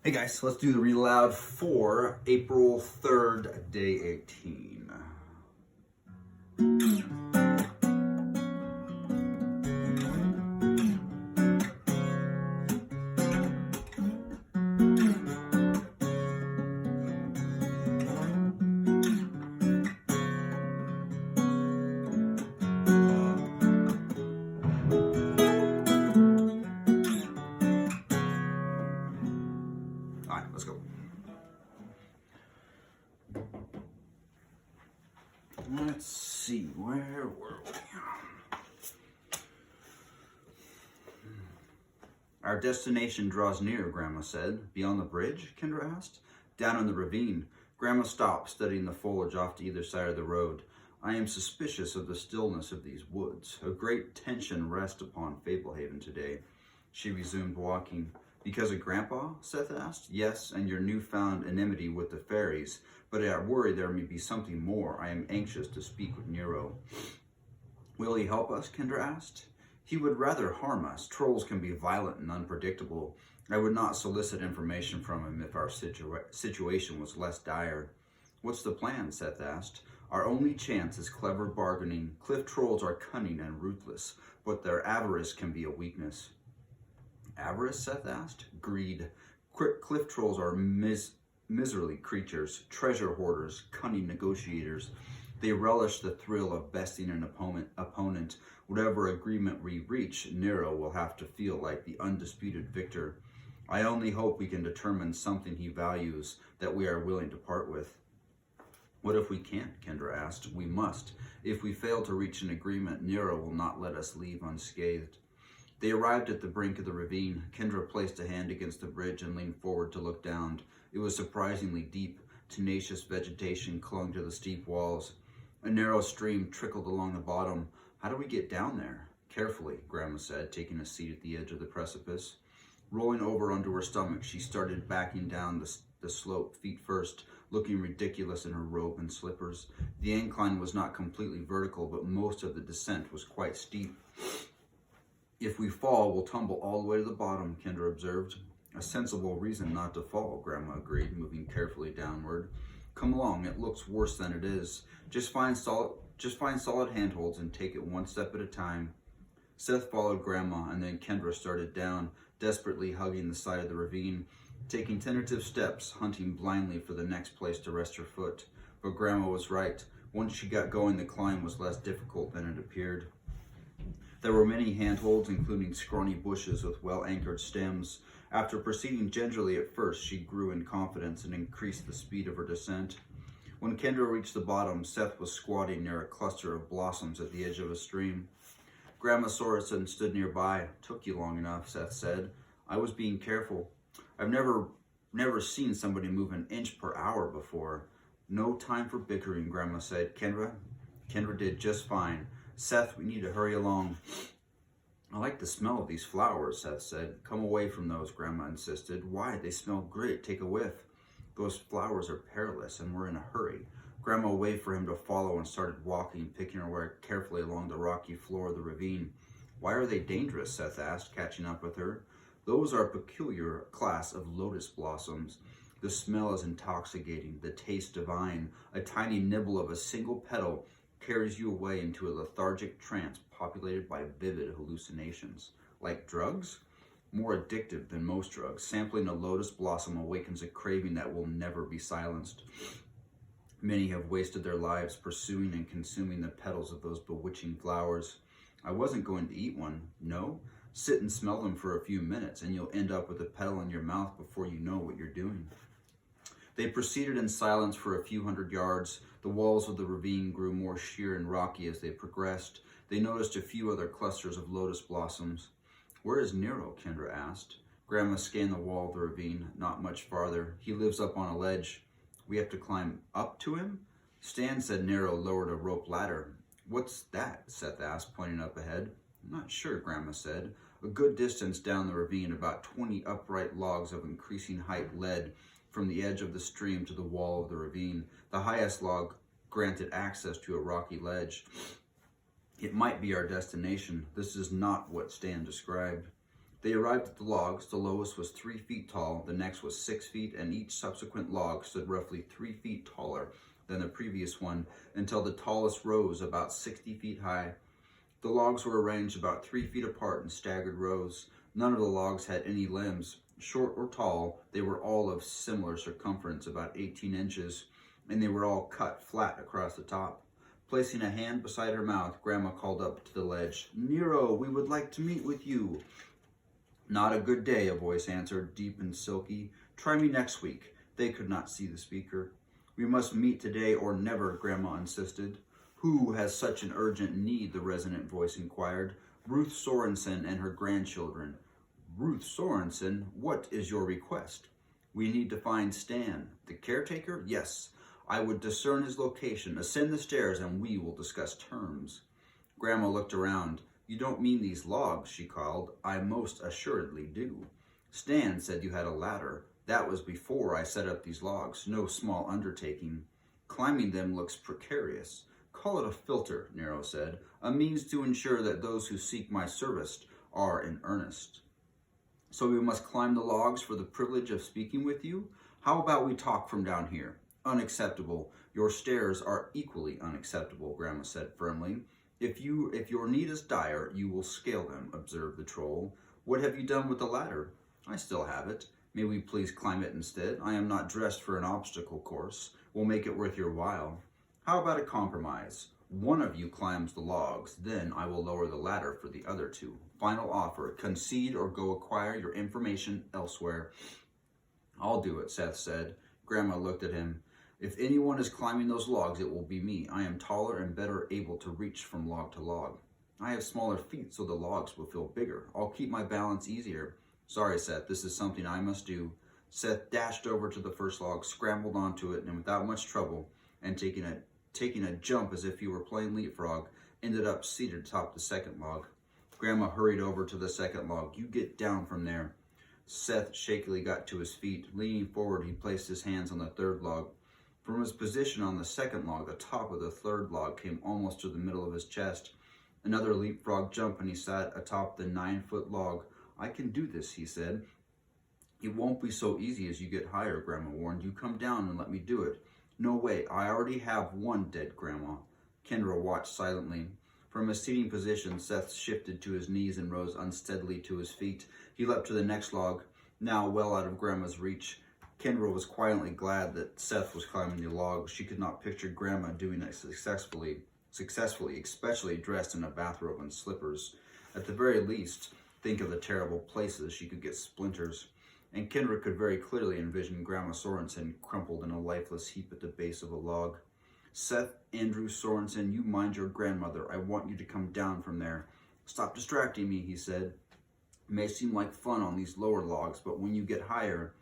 Hey guys, let's do the read aloud for April 3rd, day 18. All right, let's go. Let's see, where were we? Our destination draws near, Grandma said. Beyond the bridge? Kendra asked. Down in the ravine. Grandma stopped, studying the foliage off to either side of the road. I am suspicious of the stillness of these woods. A great tension rests upon Fablehaven today. She resumed walking. Because of Grandpa? Seth asked. Yes, and your newfound enmity with the fairies. But I worry there may be something more. I am anxious to speak with Nero. Will he help us? Kendra asked. He would rather harm us. Trolls can be violent and unpredictable. I would not solicit information from him if our situation was less dire. What's the plan? Seth asked. Our only chance is clever bargaining. Cliff trolls are cunning and ruthless, but their avarice can be a weakness. Avarice? Seth asked. Greed. Cliff trolls are miserly creatures, treasure hoarders, cunning negotiators. They relish the thrill of besting an opponent. Whatever agreement we reach, Nero will have to feel like the undisputed victor. I only hope we can determine something he values that we are willing to part with. What if we can't? Kendra asked. We must. If we fail to reach an agreement, Nero will not let us leave unscathed. They arrived at the brink of the ravine. Kendra placed a hand against the bridge and leaned forward to look down. It was surprisingly deep. Tenacious vegetation clung to the steep walls. A narrow stream trickled along the bottom. How do we get down there? Carefully, Grandma said, taking a seat at the edge of the precipice. Rolling over onto her stomach, she started backing down the slope, feet first, looking ridiculous in her robe and slippers. The incline was not completely vertical, but most of the descent was quite steep. If we fall, we'll tumble all the way to the bottom, Kendra observed. A sensible reason not to fall, Grandma agreed, moving carefully downward. Come along, it looks worse than it is. Just find solid handholds and take it one step at a time. Seth followed Grandma, and then Kendra started down, desperately hugging the side of the ravine, taking tentative steps, hunting blindly for the next place to rest her foot. But Grandma was right. Once she got going, the climb was less difficult than it appeared. There were many handholds, including scrawny bushes with well-anchored stems. After proceeding gingerly at first, she grew in confidence and increased the speed of her descent. When Kendra reached the bottom, Seth was squatting near a cluster of blossoms at the edge of a stream. Grandma saw us and stood nearby. Took you long enough, Seth said. I was being careful. I've never seen somebody move an inch per hour before. No time for bickering, Grandma said. Kendra did just fine. Seth, we need to hurry along. I like the smell of these flowers, Seth said. Come away from those, Grandma insisted. Why? They smell great. Take a whiff. Those flowers are perilous, and we're in a hurry. Grandma waved for him to follow and started walking, picking her way carefully along the rocky floor of the ravine. Why are they dangerous? Seth asked, catching up with her. Those are a peculiar class of lotus blossoms. The smell is intoxicating, the taste divine. A tiny nibble of a single petal carries you away into a lethargic trance populated by vivid hallucinations. Like drugs? More addictive than most drugs. Sampling a lotus blossom awakens a craving that will never be silenced. Many have wasted their lives pursuing and consuming the petals of those bewitching flowers. I wasn't going to eat one. No? Sit and smell them for a few minutes and you'll end up with a petal in your mouth before you know what you're doing. They proceeded in silence for a few hundred yards. The walls of the ravine grew more sheer and rocky as they progressed. They noticed a few other clusters of lotus blossoms. Where is Nero? Kendra asked. Grandma scanned the wall of the ravine. Not much farther. He lives up on a ledge. We have to climb up to him? Stan said Nero lowered a rope ladder. What's that? Seth asked, pointing up ahead. I'm not sure, Grandma said. A good distance down the ravine, about 20 upright logs of increasing height led from the edge of the stream to the wall of the ravine. The highest log granted access to a rocky ledge. It might be our destination. This is not what Stan described. They arrived at the logs. The lowest was 3 feet tall, the next was 6 feet, and each subsequent log stood roughly 3 feet taller than the previous one, until the tallest rose about 60 feet high. The logs were arranged about 3 feet apart in staggered rows. None of the logs had any limbs. Short or tall, they were all of similar circumference, about 18 inches, and they were all cut flat across the top. Placing a hand beside her mouth, Grandma called up to the ledge, "Nero, we would like to meet with you." "Not a good day," a voice answered, deep and silky. "Try me next week." They could not see the speaker. "We must meet today or never," Grandma insisted. "Who has such an urgent need?" the resonant voice inquired. "Ruth Sorensen and her grandchildren." "Ruth Sorensen, what is your request?" "We need to find Stan." "The caretaker?" "Yes. I would discern his location. Ascend the stairs and we will discuss terms." Grandma looked around. "You don't mean these logs," she called. "I most assuredly do." "Stan said you had a ladder. That was before I set up these logs. No small undertaking. Climbing them looks precarious." "Call it a filter," Nero said. "A means to ensure that those who seek my service are in earnest." "So we must climb the logs for the privilege of speaking with you? How about we talk from down here?" "Unacceptable. Your stairs are equally unacceptable," Grandma said firmly. If your need is dire, you will scale them," observed the troll. "What have you done with the ladder?" "I still have it. May we please climb it instead? I am not dressed for an obstacle course. We'll make it worth your while." "How about a compromise? One of you climbs the logs, then I will lower the ladder for the other two. Final offer, concede or go acquire your information elsewhere." "I'll do it," Seth said. Grandma looked at him. "If anyone is climbing those logs, it will be me. I am taller and better able to reach from log to log." "I have smaller feet, so the logs will feel bigger. I'll keep my balance easier." "Sorry, Seth, this is something I must do." Seth dashed over to the first log, scrambled onto it, and without much trouble, and taking a jump as if he were playing leapfrog, ended up seated atop the second log. Grandma hurried over to the second log. "You get down from there." Seth shakily got to his feet. Leaning forward, he placed his hands on the third log. From his position on the second log, the top of the third log came almost to the middle of his chest. Another leapfrog jump and he sat atop the 9-foot log. "I can do this," he said. "It won't be so easy as you get higher," Grandma warned. "You come down and let me do it." "No way, I already have one dead Grandma." Kendra watched silently. From his seating position, Seth shifted to his knees and rose unsteadily to his feet. He leapt to the next log, now well out of Grandma's reach. Kendra was quietly glad that Seth was climbing the log. She could not picture Grandma doing it successfully, especially dressed in a bathrobe and slippers. At the very least, think of the terrible places she could get splinters. And Kendra could very clearly envision Grandma Sorensen crumpled in a lifeless heap at the base of a log. "Seth Andrew Sorensen, you mind your grandmother. I want you to come down from there." "Stop distracting me," he said. "It may seem like fun on these lower logs, but when you get higher—"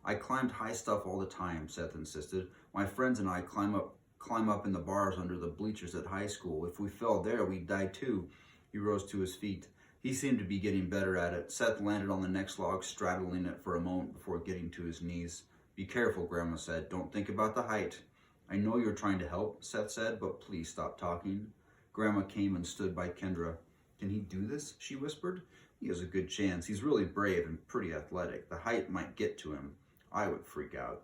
"I climbed high stuff all the time," Seth insisted. "My friends and I climb up in the bars under the bleachers at high school. If we fell there, we'd die too." He rose to his feet. He seemed to be getting better at it. Seth landed on the next log, straddling it for a moment before getting to his knees. "Be careful," Grandma said. "Don't think about the height." "I know you're trying to help," Seth said, "but please stop talking." Grandma came and stood by Kendra. "Can he do this?" she whispered. "He has a good chance. He's really brave and pretty athletic. The height might get to him. I would freak out."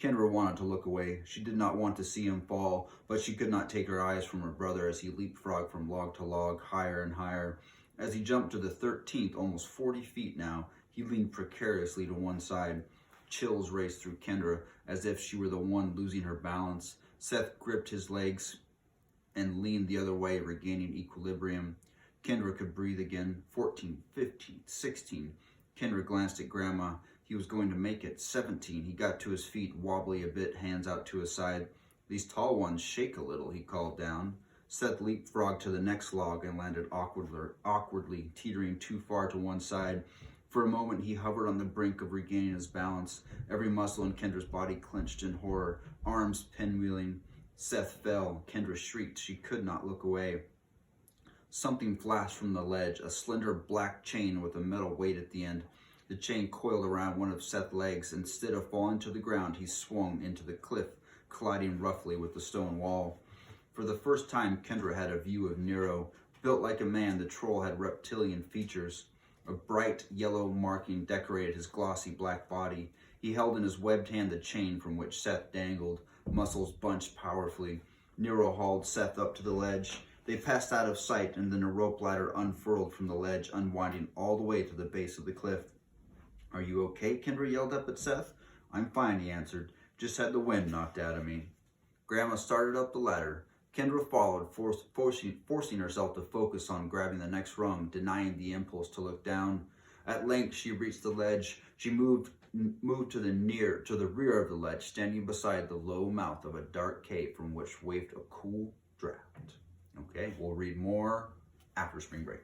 Kendra wanted to look away. She did not want to see him fall, but she could not take her eyes from her brother as he leapfrogged from log to log, higher and higher. As he jumped to the 13th, almost 40 feet now, he leaned precariously to one side. Chills raced through Kendra as if she were the one losing her balance. Seth gripped his legs and leaned the other way, regaining equilibrium. Kendra could breathe again. 14, 15, 16. Kendra glanced at Grandma. He was going to make it. 17. He got to his feet, wobbly a bit, hands out to his side. "These tall ones shake a little," he called down. Seth leapfrogged to the next log and landed awkwardly, teetering too far to one side. For a moment, he hovered on the brink of regaining his balance. Every muscle in Kendra's body clenched in horror, arms pinwheeling. Seth fell. Kendra shrieked. She could not look away. Something flashed from the ledge, a slender black chain with a metal weight at the end. The chain coiled around one of Seth's legs. Instead of falling to the ground, he swung into the cliff, colliding roughly with the stone wall. For the first time, Kendra had a view of Nero. Built like a man, the troll had reptilian features. A bright yellow marking decorated his glossy black body. He held in his webbed hand the chain from which Seth dangled, muscles bunched powerfully. Nero hauled Seth up to the ledge. They passed out of sight, and then a rope ladder unfurled from the ledge, unwinding all the way to the base of the cliff. "Are you okay?" Kendra yelled up at Seth. "I'm fine," he answered. "Just had the wind knocked out of me." Grandma started up the ladder. Kendra followed, forcing herself to focus on grabbing the next rung, denying the impulse to look down. At length, she reached the ledge. She moved to the rear of the ledge, standing beside the low mouth of a dark cave from which wafted a cool draft. Okay, we'll read more after spring break.